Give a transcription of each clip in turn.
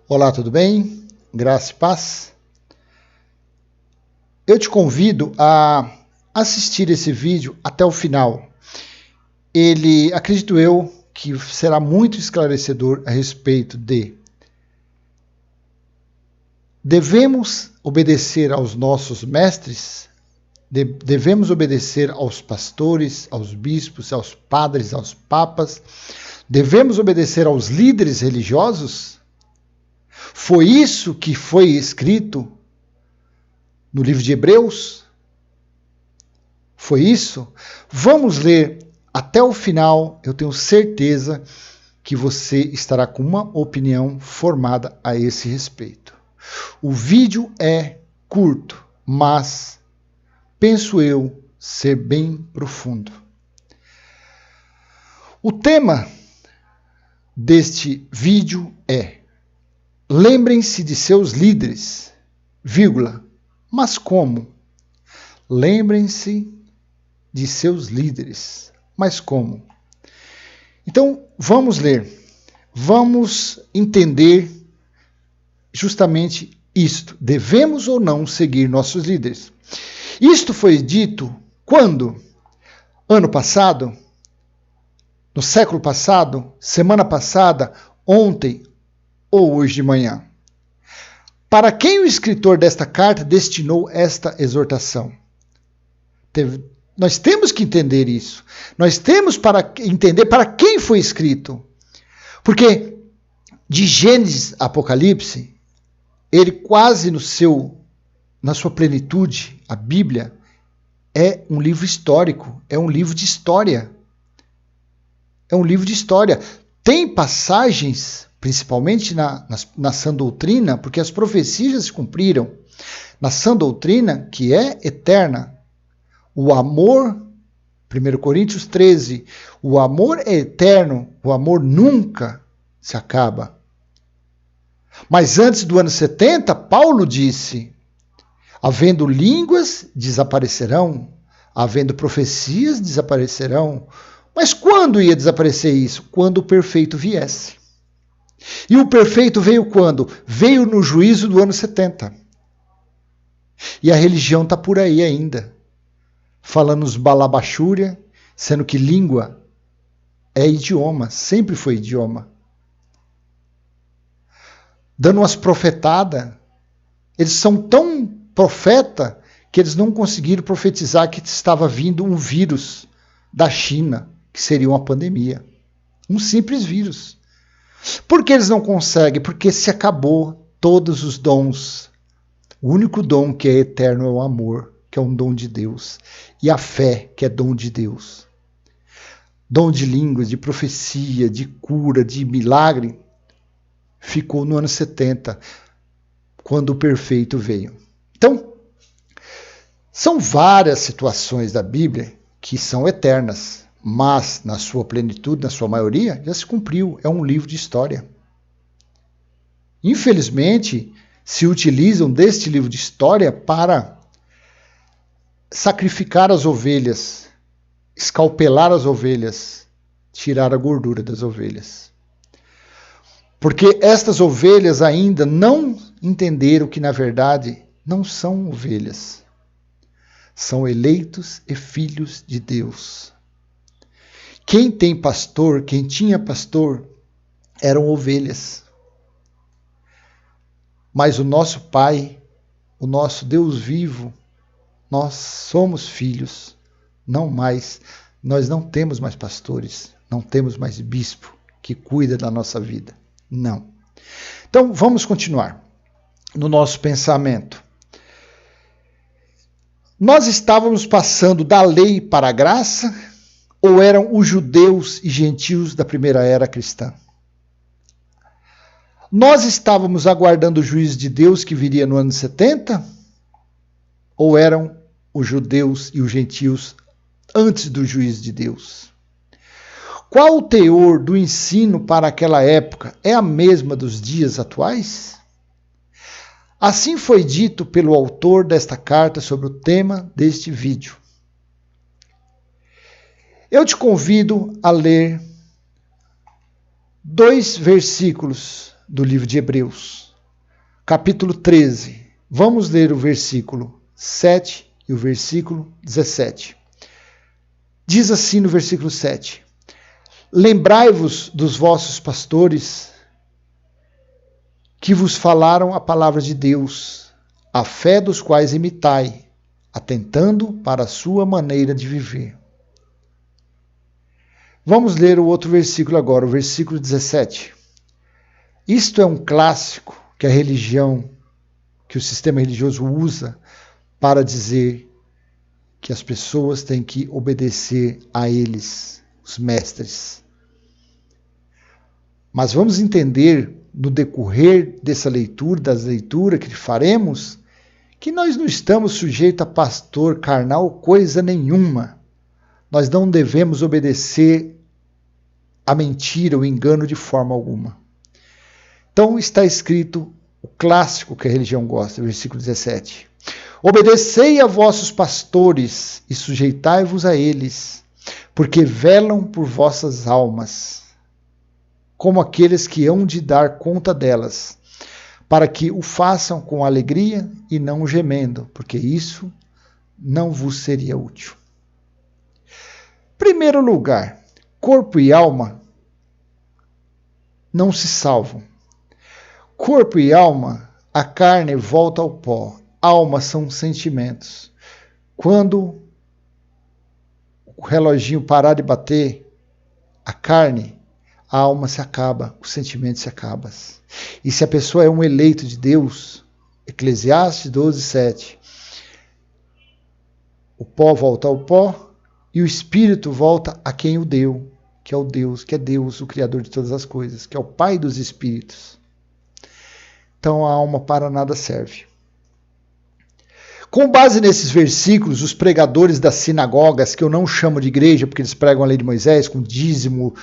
Olá, tudo bem? Graça e paz. Eu te convido a assistir esse vídeo até o final. Ele, acredito eu, que será muito esclarecedor a respeito de devemos obedecer aos nossos mestres, devemos obedecer aos pastores, aos bispos, aos padres, aos papas, devemos obedecer aos líderes religiosos? Foi isso que foi escrito no livro de Hebreus? Foi isso? Vamos ler até o final. Eu tenho certeza que você estará com uma opinião formada a esse respeito. O vídeo é curto, mas penso eu ser bem profundo. O tema deste vídeo é: lembrem-se de seus líderes, vírgula, mas como? Lembrem-se de seus líderes, mas como? Então, vamos ler, vamos entender justamente isto. Devemos ou não seguir nossos líderes? Isto foi dito quando? Ano passado? No século passado? Semana passada? Ontem? Ou hoje de manhã? Para quem o escritor desta carta destinou esta exortação? Nós temos que entender isso. Nós temos para entender para quem foi escrito. Porque de Gênesis a Apocalipse, ele quase na sua plenitude, a Bíblia é um livro histórico, é um livro de história. É um livro de história. Tem passagens, principalmente na sã doutrina, porque as profecias já se cumpriram. Na sã doutrina, que é eterna, o amor, 1 Coríntios 13, o amor é eterno, o amor nunca se acaba. Mas antes do ano 70, Paulo disse: havendo línguas, desaparecerão, havendo profecias, desaparecerão. Mas quando ia desaparecer isso? Quando o perfeito viesse. E o perfeito veio quando? Veio no juízo do ano 70. E a religião está por aí ainda, falando os balabachúria, sendo que língua é idioma, sempre foi idioma. Dando umas profetadas. Eles são tão profeta que eles não conseguiram profetizar que estava vindo um vírus da China, que seria uma pandemia. Um simples vírus. Por que eles não conseguem? Porque se acabou todos os dons. O único dom que é eterno é o amor, que é um dom de Deus. E a fé, que é dom de Deus. Dom de línguas, de profecia, de cura, de milagre, ficou no ano 70, quando o perfeito veio. Então, são várias situações da Bíblia que são eternas, mas na sua plenitude, na sua maioria, já se cumpriu. É um livro de história. Infelizmente, se utilizam deste livro de história para sacrificar as ovelhas, escalpelar as ovelhas, tirar a gordura das ovelhas. Porque estas ovelhas ainda não entenderam que, na verdade, não são ovelhas. São eleitos e filhos de Deus. Quem tem pastor, quem tinha pastor, eram ovelhas. Mas o nosso Pai, o nosso Deus vivo, nós somos filhos, não mais. Nós não temos mais pastores, não temos mais bispo que cuida da nossa vida. Não. Então, vamos continuar no nosso pensamento. Nós estávamos passando da lei para a graça ou eram os judeus e gentios da primeira era cristã? Nós estávamos aguardando o juízo de Deus que viria no ano 70 ou eram os judeus e os gentios antes do juízo de Deus? Qual o teor do ensino para aquela época? É a mesma dos dias atuais? Assim foi dito pelo autor desta carta sobre o tema deste vídeo. Eu te convido a ler 2 versículos do livro de Hebreus, capítulo 13. Vamos ler o versículo 7 e o versículo 17. Diz assim no versículo 7: Lembrai-vos dos vossos pastores que vos falaram a palavra de Deus, a fé dos quais imitai, atentando para a sua maneira de viver. Vamos ler o outro versículo agora, o versículo 17. Isto é um clássico que a religião, que o sistema religioso usa para dizer que as pessoas têm que obedecer a eles, os mestres. Mas vamos entender, no decorrer dessa leitura, das leituras que faremos, que nós não estamos sujeitos a pastor carnal coisa nenhuma. Nós não devemos obedecer a mentira, o engano de forma alguma. Então está escrito o clássico que a religião gosta, versículo 17. Obedecei a vossos pastores e sujeitai-vos a eles, porque velam por vossas almas, como aqueles que hão de dar conta delas, para que o façam com alegria e não gemendo, porque isso não vos seria útil. Primeiro lugar, corpo e alma não se salvam. Corpo e alma, a carne volta ao pó. Alma são sentimentos. Quando o reloginho parar de bater, a carne, a alma se acaba, os sentimentos se acabam. E se a pessoa é um eleito de Deus, Eclesiastes 12:7, o pó volta ao pó e o espírito volta a quem o deu, que é Deus, o Criador de todas as coisas, que é o Pai dos espíritos. Então a alma para nada serve. Com base nesses versículos, os pregadores das sinagogas, que eu não chamo de igreja, porque eles pregam a lei de Moisés, com dízimo,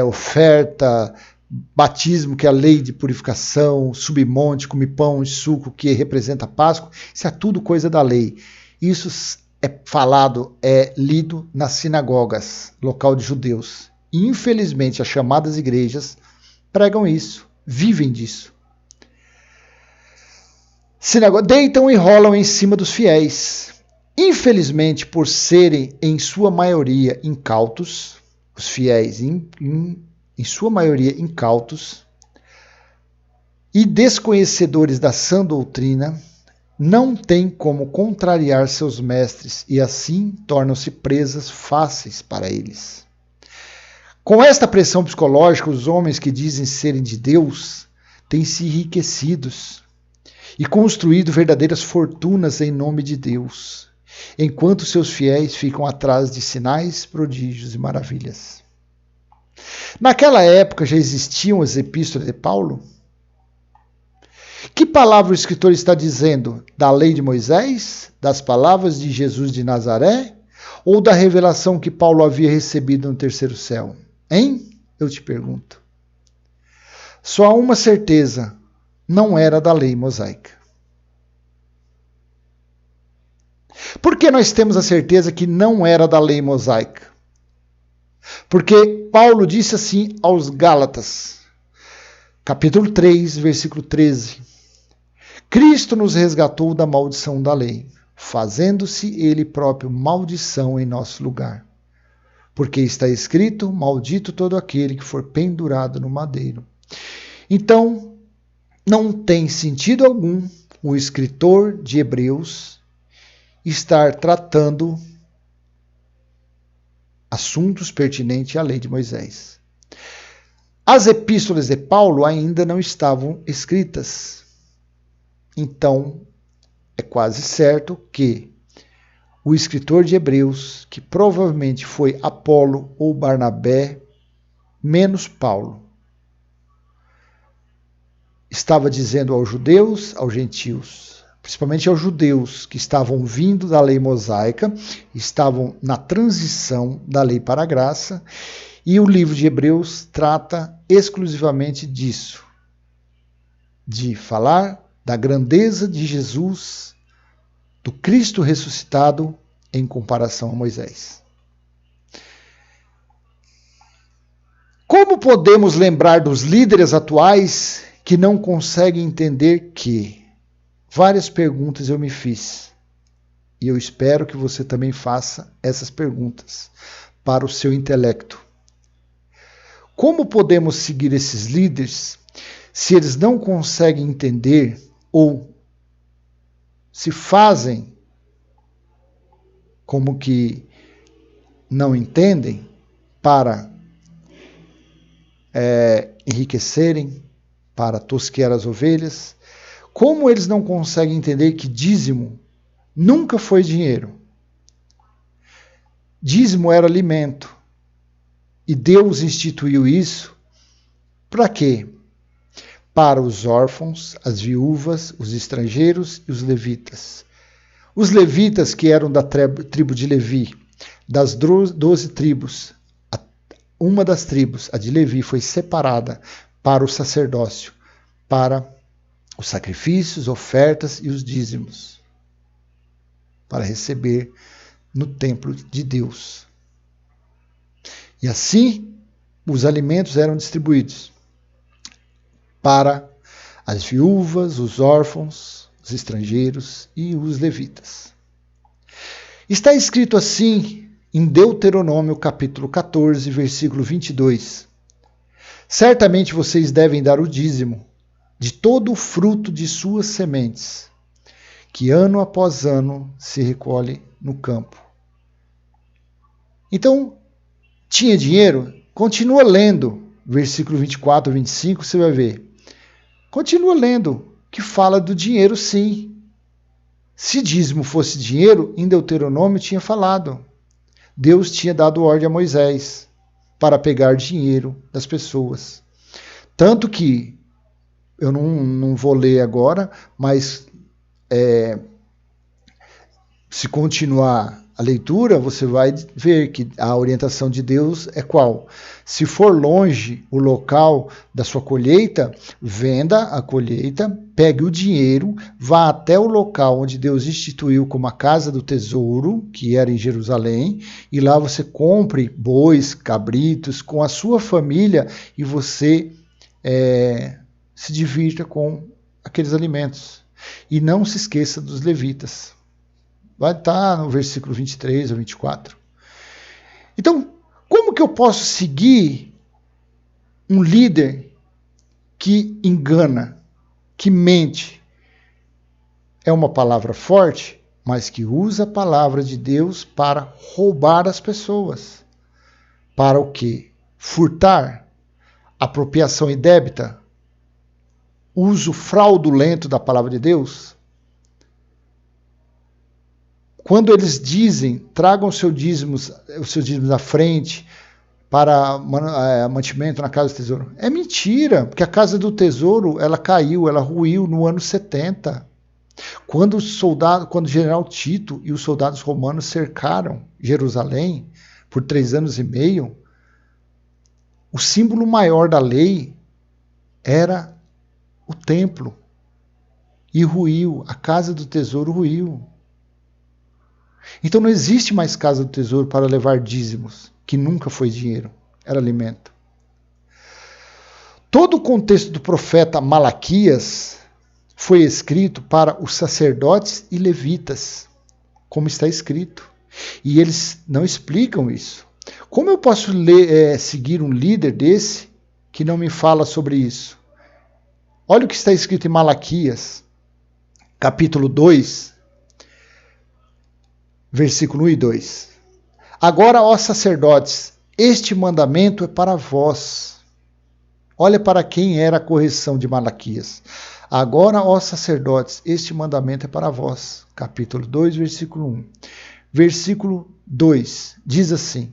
oferta, batismo, que é a lei de purificação, submonte, come pão e suco, que representa a Páscoa, isso é tudo coisa da lei. Isso é falado, é lido nas sinagogas, local de judeus. E, infelizmente, as chamadas igrejas pregam isso, vivem disso. Deitam e rolam em cima dos fiéis. Infelizmente, por serem, em sua maioria, incautos, os fiéis, em sua maioria, incautos, e desconhecedores da sã doutrina, não têm como contrariar seus mestres e assim tornam-se presas fáceis para eles. Com esta pressão psicológica, os homens que dizem serem de Deus têm se enriquecidos e construído verdadeiras fortunas em nome de Deus, enquanto seus fiéis ficam atrás de sinais, prodígios e maravilhas. Naquela época já existiam as epístolas de Paulo? Que palavra o escritor está dizendo? Da lei de Moisés? Das palavras de Jesus de Nazaré? Ou da revelação que Paulo havia recebido no terceiro céu? Hein? Eu te pergunto. Só há uma certeza: não era da lei mosaica. Por que nós temos a certeza que não era da lei mosaica? Porque Paulo disse assim aos Gálatas, capítulo 3, versículo 13. Cristo nos resgatou da maldição da lei, fazendo-se ele próprio maldição em nosso lugar. Porque está escrito, maldito todo aquele que for pendurado no madeiro. Então, não tem sentido algum o escritor de Hebreus estar tratando assuntos pertinentes à lei de Moisés. As epístolas de Paulo ainda não estavam escritas. Então, é quase certo que o escritor de Hebreus, que provavelmente foi Apolo ou Barnabé, menos Paulo, estava dizendo aos judeus, aos gentios, principalmente aos judeus que estavam vindo da lei mosaica, estavam na transição da lei para a graça, e o livro de Hebreus trata exclusivamente disso, de falar da grandeza de Jesus, do Cristo ressuscitado em comparação a Moisés. Como podemos lembrar dos líderes atuais que não conseguem entender que várias perguntas eu me fiz. E eu espero que você também faça essas perguntas para o seu intelecto. Como podemos seguir esses líderes se eles não conseguem entender ou se fazem como que não entendem para enriquecerem, para tosquear as ovelhas? Como eles não conseguem entender que dízimo nunca foi dinheiro? Dízimo era alimento. E Deus instituiu isso para quê? Para os órfãos, as viúvas, os estrangeiros e os levitas. Os levitas, que eram da tribo de Levi, das 12 tribos, uma das tribos, a de Levi, foi separada para o sacerdócio, para os sacrifícios, ofertas e os dízimos, para receber no templo de Deus. E assim, os alimentos eram distribuídos para as viúvas, os órfãos, os estrangeiros e os levitas. Está escrito assim em Deuteronômio capítulo 14, versículo 22. Certamente vocês devem dar o dízimo de todo o fruto de suas sementes, que ano após ano se recolhe no campo. Então, tinha dinheiro? Continua lendo, versículo 24, 25, você vai ver. Continua lendo, que fala do dinheiro sim. Se dízimo fosse dinheiro, em Deuteronômio tinha falado. Deus tinha dado ordem a Moisés para pegar dinheiro das pessoas. Tanto que, eu não vou ler agora, mas se continuar a leitura, você vai ver que a orientação de Deus é qual? Se for longe o local da sua colheita, venda a colheita, pegue o dinheiro, vá até o local onde Deus instituiu como a casa do tesouro, que era em Jerusalém, e lá você compre bois, cabritos com a sua família e você se divirta com aqueles alimentos. E não se esqueça dos levitas. Vai estar no versículo 23 ou 24. Então, como que eu posso seguir um líder que engana, que mente? É uma palavra forte, mas que usa a palavra de Deus para roubar as pessoas. Para o quê? Furtar, apropriação indébita, uso fraudulento da palavra de Deus. Quando eles dizem, tragam os seus dízimos à frente para mantimento na casa do tesouro. É mentira, porque a casa do tesouro ela caiu, ela ruiu no ano 70. Quando o general Tito e os soldados romanos cercaram Jerusalém por 3 anos e meio, o símbolo maior da lei era o templo. E ruiu, a casa do tesouro ruiu. Então não existe mais casa do tesouro para levar dízimos, que nunca foi dinheiro, era alimento. Todo o contexto do profeta Malaquias foi escrito para os sacerdotes e levitas, como está escrito. E eles não explicam isso. Como eu posso seguir um líder desse que não me fala sobre isso? Olha o que está escrito em Malaquias, capítulo 2, versículo 1 e 2. Agora, ó sacerdotes, este mandamento é para vós. Olha para quem era a correção de Malaquias. Agora, ó sacerdotes, este mandamento é para vós. Capítulo 2, versículo 1. Versículo 2 diz assim: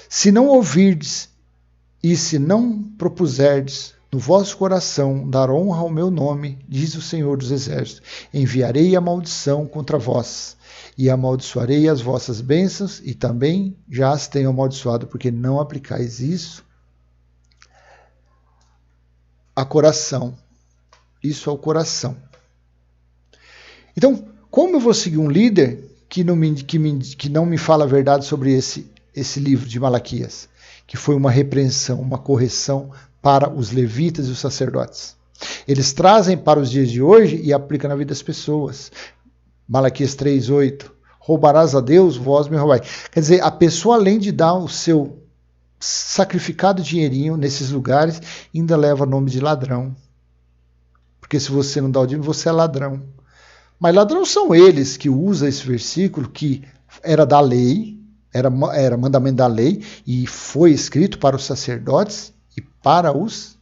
se não ouvirdes e se não propuserdes no vosso coração dar honra ao meu nome, diz o Senhor dos Exércitos, enviarei a maldição contra vós e amaldiçoarei as vossas bênçãos, e também já as tenho amaldiçoado, porque não aplicais isso a coração. Isso ao coração. Então, como eu vou seguir um líder que não me fala a verdade sobre esse livro de Malaquias, que foi uma repreensão, uma correção para os levitas e os sacerdotes? Eles trazem para os dias de hoje e aplicam na vida das pessoas. Malaquias 3:8. Roubarás a Deus, vós me roubai. Quer dizer, a pessoa, além de dar o seu sacrificado dinheirinho nesses lugares, ainda leva nome de ladrão. Porque se você não dá o dinheiro, você é ladrão. Mas ladrão são eles que usam esse versículo que era da lei, era mandamento da lei, e foi escrito para os sacerdotes e para os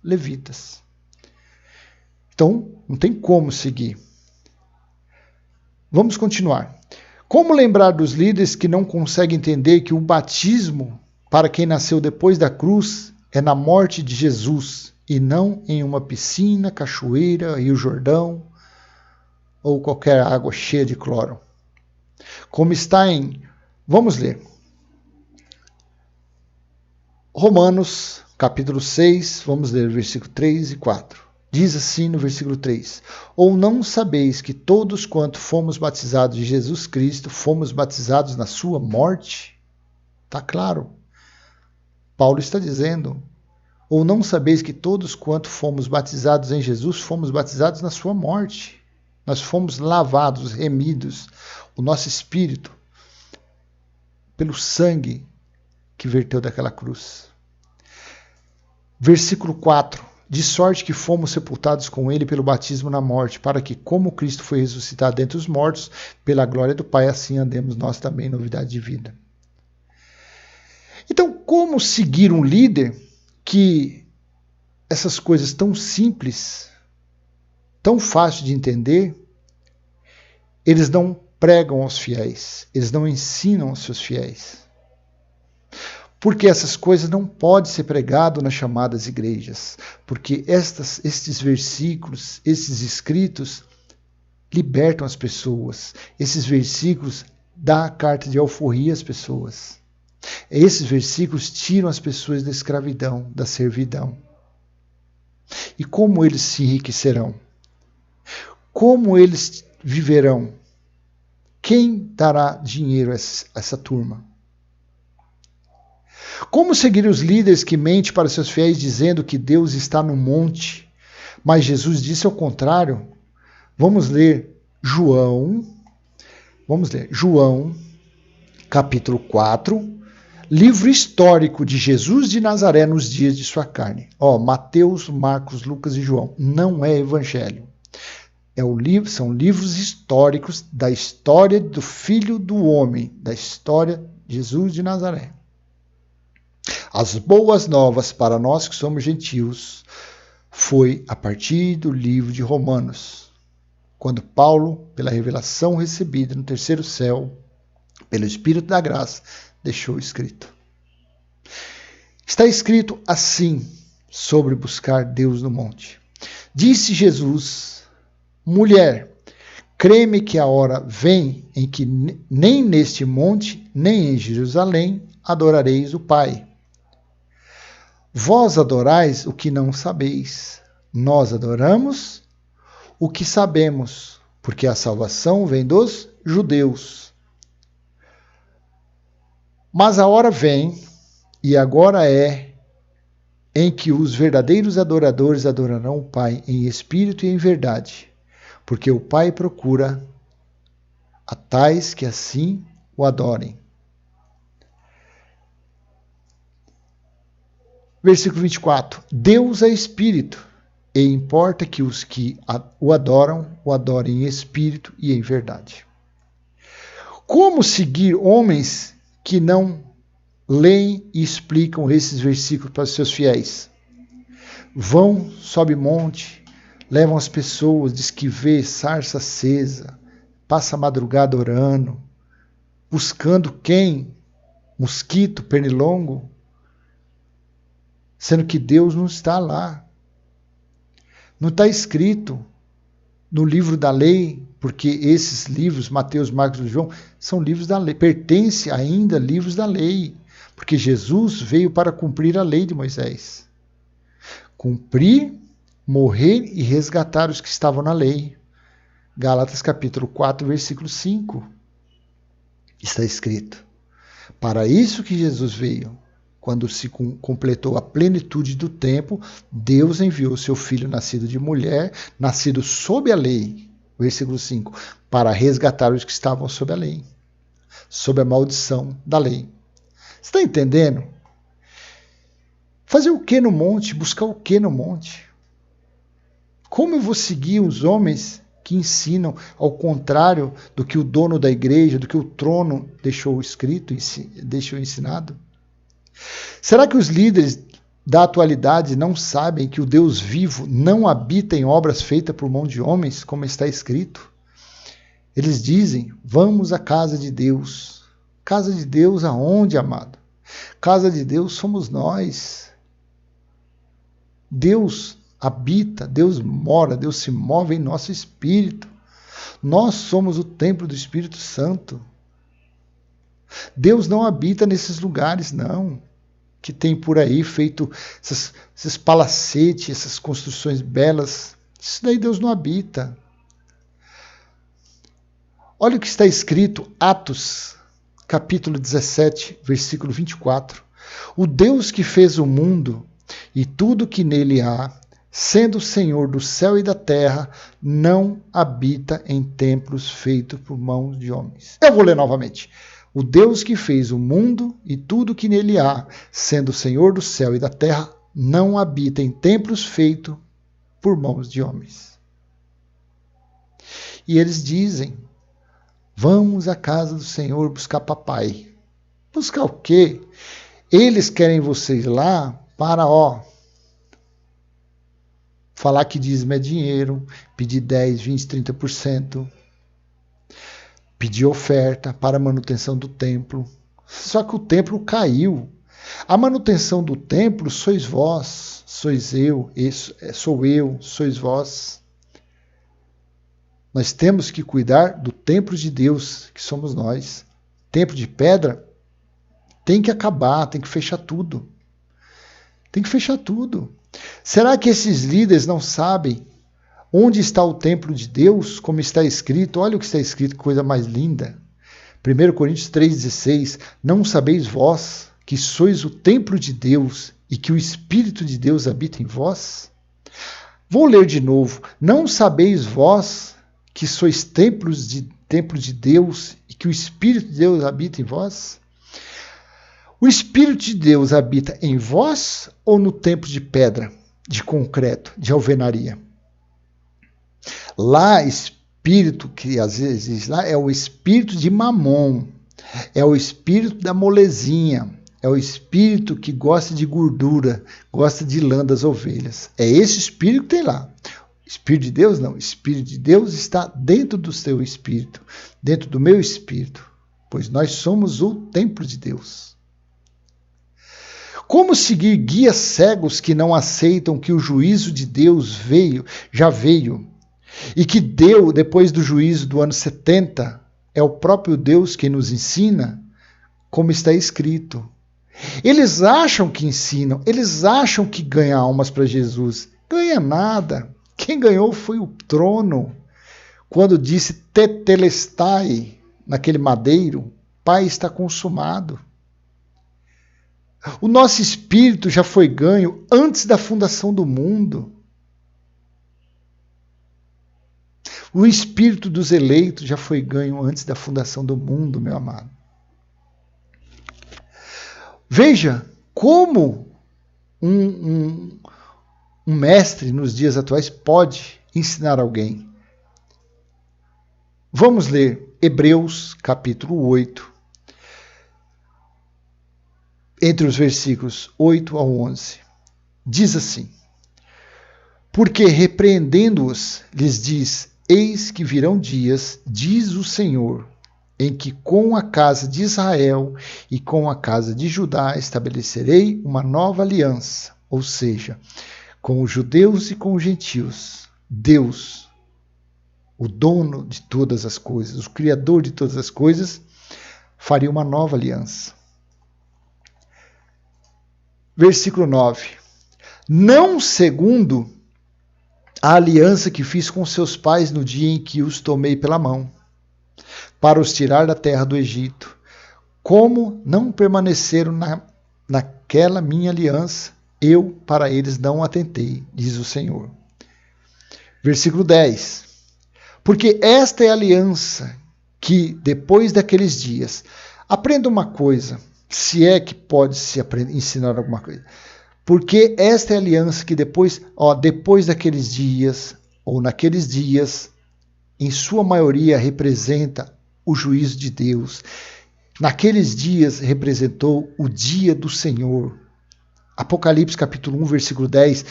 levitas. Então, não tem como seguir. Vamos continuar. Como lembrar dos líderes que não conseguem entender que o batismo para quem nasceu depois da cruz é na morte de Jesus e não em uma piscina, cachoeira, Rio Jordão ou qualquer água cheia de cloro? Como está em... Vamos ler. Romanos, capítulo 6, vamos ler versículo 3 e 4. Diz assim no versículo 3: Ou não sabeis que todos quanto fomos batizados de Jesus Cristo, fomos batizados na sua morte? Está claro. Paulo está dizendo: ou não sabeis que todos quanto fomos batizados em Jesus, fomos batizados na sua morte? Nós fomos lavados, remidos, o nosso espírito, pelo sangue que verteu daquela cruz. Versículo 4. De sorte que fomos sepultados com ele pelo batismo na morte, para que, como Cristo foi ressuscitado dentre os mortos, pela glória do Pai, assim andemos nós também em novidade de vida. Então, como seguir um líder que essas coisas tão simples, tão fácil de entender, eles não pregam aos fiéis, eles não ensinam aos seus fiéis? Porque essas coisas não podem ser pregadas nas chamadas igrejas, porque estes versículos, esses escritos, libertam as pessoas. Esses versículos dão a carta de alforria às pessoas. Esses versículos tiram as pessoas da escravidão, da servidão. E como eles se enriquecerão? Como eles viverão? Quem dará dinheiro a essa turma? Como seguir os líderes que mentem para seus fiéis dizendo que Deus está no monte, mas Jesus disse ao contrário? Vamos ler João, capítulo 4, livro histórico de Jesus de Nazaré nos dias de sua carne. Mateus, Marcos, Lucas e João. Não é evangelho. São livros históricos da história do Filho do Homem, da história de Jesus de Nazaré. As boas novas para nós que somos gentios foi a partir do livro de Romanos, quando Paulo, pela revelação recebida no terceiro céu, pelo Espírito da graça, deixou escrito. Está escrito assim sobre buscar Deus no monte. Disse Jesus: mulher, crê-me que a hora vem em que nem neste monte, nem em Jerusalém adorareis o Pai. Vós adorais o que não sabeis. Nós adoramos o que sabemos, porque a salvação vem dos judeus. Mas a hora vem, e agora é, em que os verdadeiros adoradores adorarão o Pai em espírito e em verdade, porque o Pai procura a tais que assim o adorem. Versículo 24. Deus é espírito, e importa que os que o adoram, o adorem em espírito e em verdade. Como seguir homens que não leem e explicam esses versículos para os seus fiéis? Vão, sobe monte, levam as pessoas, diz que vê sarça acesa, passa a madrugada orando, buscando quem? Mosquito, pernilongo? Sendo que Deus não está lá. Não está escrito no livro da lei, porque esses livros, Mateus, Marcos e João, são livros da lei, pertencem ainda a livros da lei, porque Jesus veio para cumprir a lei de Moisés. Cumprir, morrer e resgatar os que estavam na lei. Gálatas capítulo 4, versículo 5. Está escrito. Para isso que Jesus veio. quando se completou a plenitude do tempo, Deus enviou seu filho nascido de mulher, nascido sob a lei, versículo 5, para resgatar os que estavam sob a lei, sob a maldição da lei. Você está entendendo? Fazer o que no monte? Buscar o que no monte? Como eu vou seguir os homens que ensinam ao contrário do que o dono da igreja, do que o trono deixou escrito, deixou ensinado? Será que os líderes da atualidade não sabem que o Deus vivo não habita em obras feitas por mão de homens, como está escrito? Eles dizem, vamos à casa de Deus. Casa de Deus aonde, amado? Casa de Deus somos nós. Deus habita, Deus mora, Deus se move em nosso espírito. Nós somos o templo do Espírito Santo. Deus não habita nesses lugares, não, que tem por aí feito esses palacetes, essas construções belas. Isso daí Deus não habita. Olha o que está escrito, Atos, capítulo 17, versículo 24. O Deus que fez o mundo e tudo que nele há, sendo o Senhor do céu e da terra, não habita em templos feitos por mãos de homens. Eu vou ler novamente. O Deus que fez o mundo e tudo que nele há, sendo o Senhor do céu e da terra, não habita em templos feitos por mãos de homens. E eles dizem, vamos à casa do Senhor buscar papai. Buscar o quê? Eles querem vocês lá para, falar que dízimo é dinheiro, pedir 10, 20, 30%. Pedir oferta para a manutenção do templo. Só que o templo caiu. A manutenção do templo sois vós, sois eu, sou eu, sois vós. Nós temos que cuidar do templo de Deus, que somos nós. Templo de pedra tem que acabar, tem que fechar tudo. Tem que fechar tudo. Será que esses líderes não sabem onde está o templo de Deus, como está escrito? Olha o que está escrito, que coisa mais linda. 1 Coríntios 3,16. Não sabeis vós que sois o templo de Deus e que o Espírito de Deus habita em vós? Vou ler de novo. Não sabeis vós que sois templo de Deus e que o Espírito de Deus habita em vós? O Espírito de Deus habita em vós ou no templo de pedra, de concreto, de alvenaria? Lá, espírito que às vezes existe lá é o espírito de Mamon, é o espírito da molezinha, é o espírito que gosta de gordura, gosta de lã das ovelhas. É esse espírito que tem lá. Espírito de Deus não, o Espírito de Deus está dentro do seu espírito, dentro do meu espírito, pois nós somos o templo de Deus. Como seguir guias cegos que não aceitam que o juízo de Deus já veio, e que Deus, depois do juízo do ano 70, é o próprio Deus que nos ensina, como está escrito. Eles acham que ensinam, eles acham que ganham almas para Jesus. Ganha nada. Quem ganhou foi o trono. Quando disse tetelestai, naquele madeiro, Pai, está consumado. O nosso espírito já foi ganho antes da fundação do mundo. O espírito dos eleitos já foi ganho antes da fundação do mundo, meu amado. Veja como um mestre nos dias atuais pode ensinar alguém. Vamos ler Hebreus capítulo 8, entre os versículos 8 ao 11. Diz assim: porque repreendendo-os, lhes diz: eis que virão dias, diz o Senhor, em que com a casa de Israel e com a casa de Judá estabelecerei uma nova aliança, ou seja, com os judeus e com os gentios. Deus, o dono de todas as coisas, o criador de todas as coisas, faria uma nova aliança. Versículo 9. Não segundo a aliança que fiz com seus pais no dia em que os tomei pela mão, para os tirar da terra do Egito, como não permaneceram aquela minha aliança, eu para eles não atentei, diz o Senhor. Versículo 10. Porque esta é a aliança que, depois daqueles dias, aprenda uma coisa, se é que pode se ensinar alguma coisa. Porque esta é a aliança que depois daqueles dias, ou naqueles dias, em sua maioria representa o juízo de Deus. Naqueles dias representou o dia do Senhor. Apocalipse capítulo 1, versículo 10,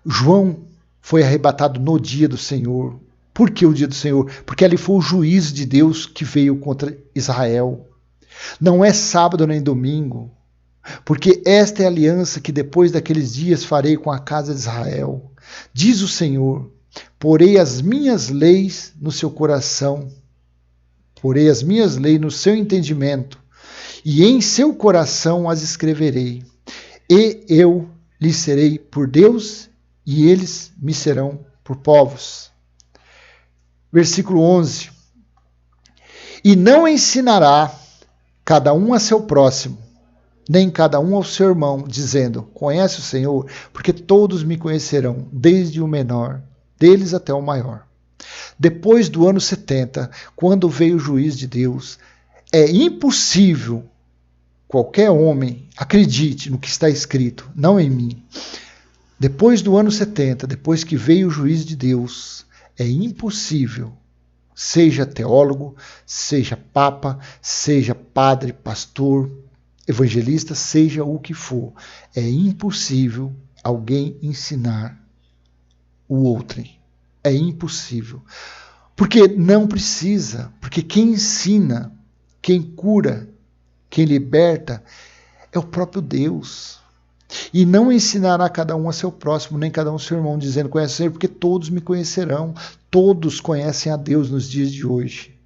João foi arrebatado no dia do Senhor. Por que o dia do Senhor? Porque ali foi o juízo de Deus que veio contra Israel. Não é sábado nem domingo, porque esta é a aliança que depois daqueles dias farei com a casa de Israel. Diz o Senhor, porei as minhas leis no seu coração, porei as minhas leis no seu entendimento, e em seu coração as escreverei. E eu lhes serei por Deus, e eles me serão por povos. Versículo 11. E não ensinará cada um a seu próximo, nem cada um ao seu irmão, dizendo, conhece o Senhor, porque todos me conhecerão, desde o menor, deles até o maior. Depois do ano 70, quando veio o juízo de Deus, é impossível qualquer homem acredite no que está escrito, não em mim. Depois do ano 70, depois que veio o juízo de Deus, é impossível, seja teólogo, seja papa, seja padre, pastor, evangelista, seja o que for, é impossível alguém ensinar o outrem. É impossível. Porque não precisa, porque quem ensina, quem cura, quem liberta é o próprio Deus. E não ensinará cada um a seu próximo, nem cada um a seu irmão, dizendo, conhece o Senhor, porque todos me conhecerão. Todos conhecem a Deus nos dias de hoje.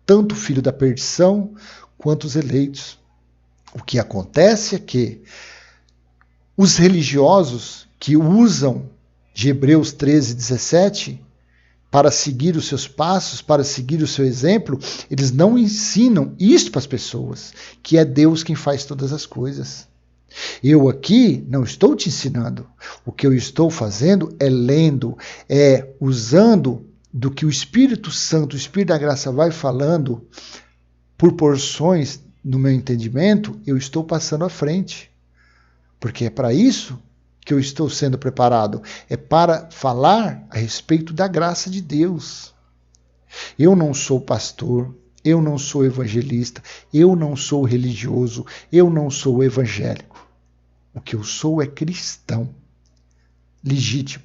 Tanto o filho da perdição, quanto os eleitos. O que acontece é que os religiosos que usam de Hebreus 13, 17, para seguir os seus passos, para seguir o seu exemplo, eles não ensinam isso para as pessoas, que é Deus quem faz todas as coisas. Eu aqui não estou te ensinando. O que eu estou fazendo é lendo, é usando do que o Espírito Santo, o Espírito da Graça vai falando por porções no meu entendimento, eu estou passando à frente. Porque é para isso que eu estou sendo preparado. É para falar a respeito da graça de Deus. Eu não sou pastor, eu não sou evangelista, eu não sou religioso, eu não sou evangélico. O que eu sou é cristão, legítimo,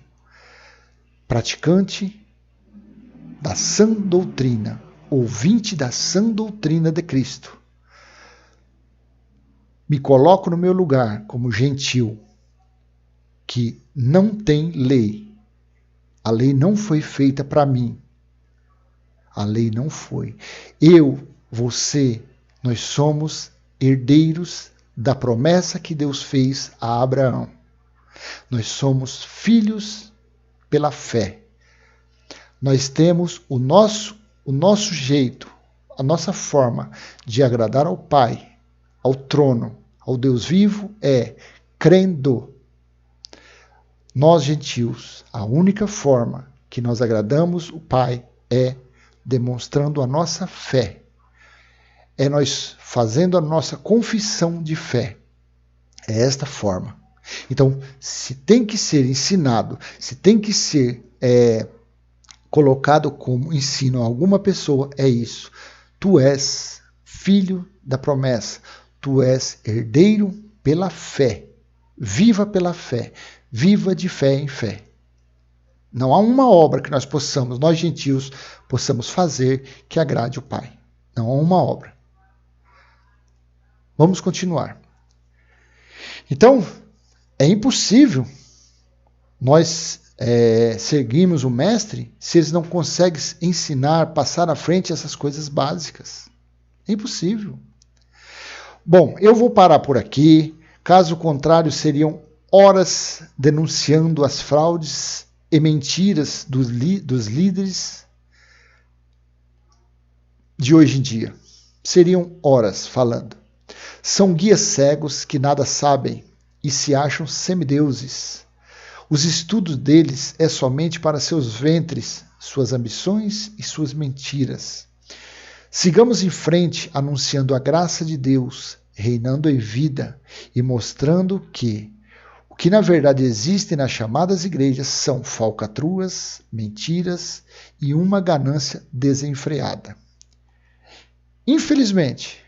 praticante da sã doutrina, ouvinte da sã doutrina de Cristo. Me coloco no meu lugar como gentil, que não tem lei. A lei não foi feita para mim. A lei não foi. Eu, você, nós somos herdeiros da promessa que Deus fez a Abraão. Nós somos filhos pela fé. Nós temos o nosso jeito, a nossa forma de agradar ao Pai, ao trono, ao Deus vivo, é crendo. Nós, gentios, a única forma que nós agradamos o Pai é demonstrando a nossa fé. É nós fazendo a nossa confissão de fé. É esta forma. Então, se tem que ser ensinado, se tem que ser colocado como ensino a alguma pessoa, é isso. Tu és filho da promessa. Tu és herdeiro pela fé. Viva pela fé. Viva de fé em fé. Não há uma obra que nós gentios, possamos fazer que agrade o Pai. Não há uma obra. Vamos continuar. Então, é impossível nós seguirmos o Mestre se eles não conseguem ensinar, passar à frente essas coisas básicas. É impossível. Bom, eu vou parar por aqui. Caso contrário, seriam horas denunciando as fraudes e mentiras dos líderes de hoje em dia. Seriam horas falando. São guias cegos que nada sabem e se acham semideuses. Os estudos deles é somente para seus ventres, suas ambições e suas mentiras. Sigamos em frente anunciando a graça de Deus, reinando em vida e mostrando que o que na verdade existe nas chamadas igrejas são falcatruas, mentiras e uma ganância desenfreada. Infelizmente,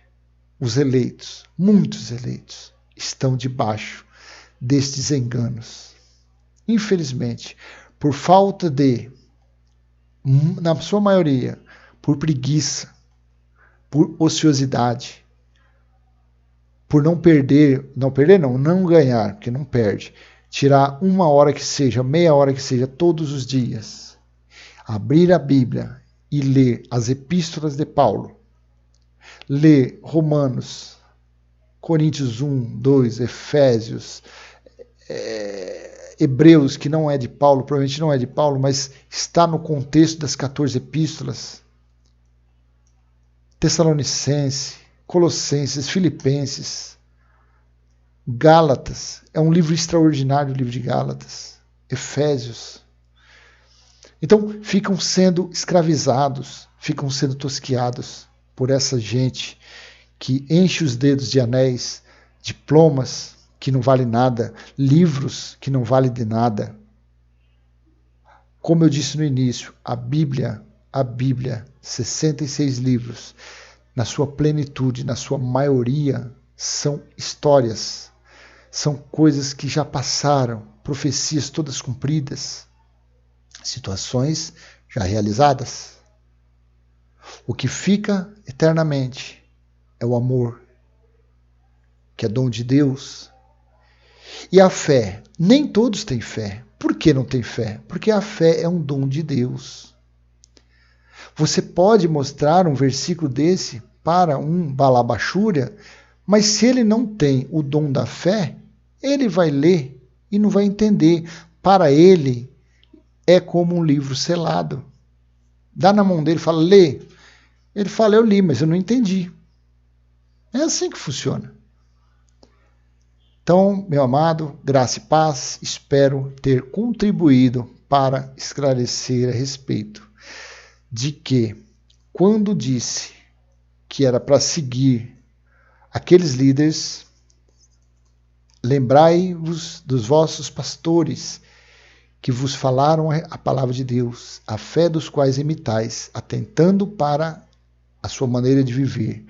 os eleitos, muitos eleitos, estão debaixo destes enganos. Infelizmente, por falta de, na sua maioria, por preguiça, por ociosidade, por não ganhar, porque não perde, tirar 1 hora que seja, meia hora que seja, todos os dias, abrir a Bíblia e ler as epístolas de Paulo, ler Romanos, Coríntios 1, 2, Efésios, Hebreus, que não é de Paulo, provavelmente não é de Paulo, mas está no contexto das 14 epístolas, Tessalonicenses, Colossenses, Filipenses, Gálatas, é um livro extraordinário, o livro de Gálatas, Efésios. Então, ficam sendo escravizados, ficam sendo tosquiados por essa gente que enche os dedos de anéis, diplomas que não valem nada, livros que não valem de nada. Como eu disse no início, a Bíblia, 66 livros, na sua plenitude, na sua maioria, são histórias, são coisas que já passaram, profecias todas cumpridas, situações já realizadas. O que fica eternamente é o amor, que é dom de Deus. E a fé, nem todos têm fé. Por que não tem fé? Porque a fé é um dom de Deus. Você pode mostrar um versículo desse para um balabachúria, mas se ele não tem o dom da fé, ele vai ler e não vai entender. Para ele, é como um livro selado. Dá na mão dele e fala, lê. Ele fala, eu li, mas eu não entendi. É assim que funciona. Então, meu amado, graça e paz, espero ter contribuído para esclarecer a respeito de que, quando disse que era para seguir aqueles líderes, lembrai-vos dos vossos pastores que vos falaram a palavra de Deus, a fé dos quais imitais, atentando para a sua maneira de viver.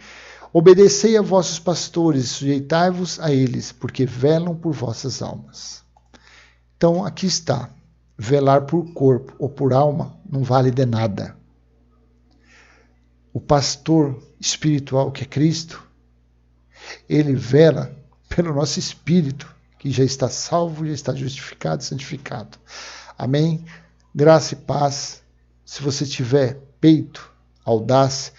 Obedecei a vossos pastores e sujeitai-vos a eles, porque velam por vossas almas. Então, aqui está. Velar por corpo ou por alma não vale de nada. O pastor espiritual, que é Cristo, ele vela pelo nosso espírito, que já está salvo, já está justificado, santificado. Amém? Graça e paz. Se você tiver peito, audácia,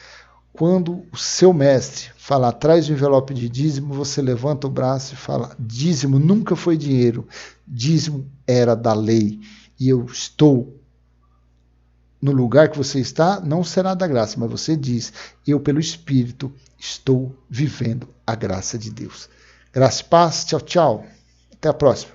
quando o seu mestre falar, traz o envelope de dízimo, você levanta o braço e fala, dízimo nunca foi dinheiro, dízimo era da lei, e eu estou no lugar que você está, não será da graça, mas você diz, eu pelo Espírito estou vivendo a graça de Deus. Graça e paz, tchau, tchau, até a próxima.